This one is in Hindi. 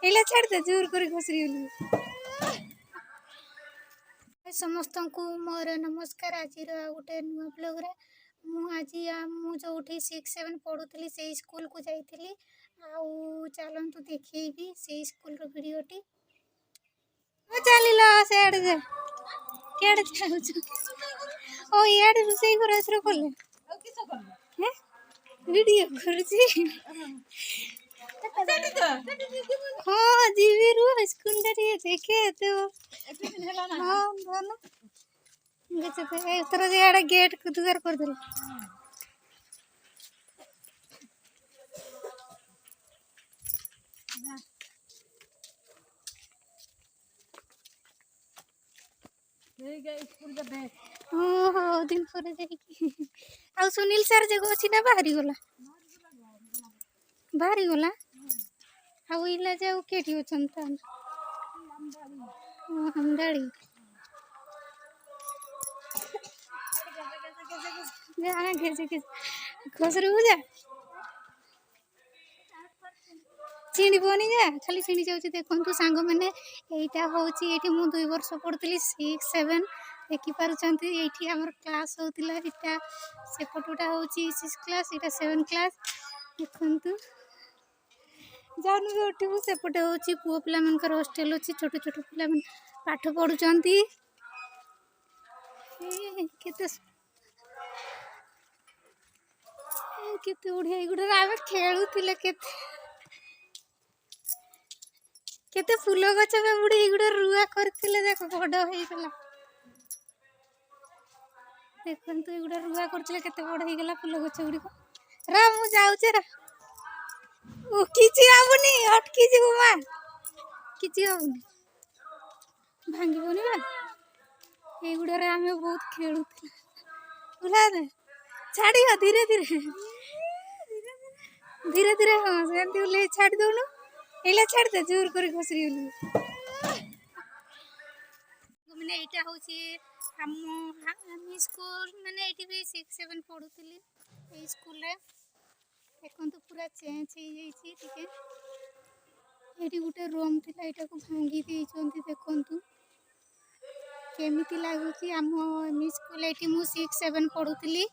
एला छाड़ दे जोर कर घसरी समस्त को मोर नमस्कार। आज गोटे नुआ ब्लॉग रे मु जो 6-7 पढ़ुली से स्कूल को जाइली चलतु देखी से स्कूल वीडियोटी चल सियाड़े जा क्या चलु ओ इे रोसे घर कले वीडियो कर हाँ जीवी रू स्कूल देखे तो हाँ एथर जे गेट दुआर कर दे हाँ दिन पर आ सुनील सर जगह अच्छी ना बाहरी गला आइला जाऊ केटी अच्छा हमदाड़ी घसरू जा चिड़बनी जा खाली चिड़ी जाऊँ देखु सांग मैंने यहाँ हूँ ये मुझे 2 वर्ष पढ़ुली 6-7 देखिपुंट ये आम क्लास होता यहाँ सेपटा हूँ 6 क्लास यहाँ 7 क्लास देखु जाऊन भी उठू सेपटे हूँ पुओ पिला हस्टेल अच्छी छोट छोट पिला पाठ पढ़ुं केते बढ़िया एगुड़ा आम खेलुले केते फूल गछ बुढ़ी एगुड़ा रुआ करथिले देख बड़ होइगला देखंतु एगुड़ा रुआ करथिले केते बड़ होइगला फूल गछ गुड़िक रा मु जाउचे रा ओ किछि आबुनी अटकी जीवु मा किछि आबुनी भांगिबोनी बा एगुड़ा रे आमे बहुत खेलुथिले बुला दे छाड़ियो धीरे धीरे धीरे धीरे हाँ सेमती बोले छाड़ दौनु एला छाड़ दे जोर कर घसरी मैंने यहाँ हूँ आम स्कूल मैंने ये भी 6-7 पढ़ुली ये स्कूल रे देखो पूरा चेंज हो ये गोटे रूम थी यहाँ को भांगी देखु केमी लगुच आम स्कूल ये 6-7 पढ़ुली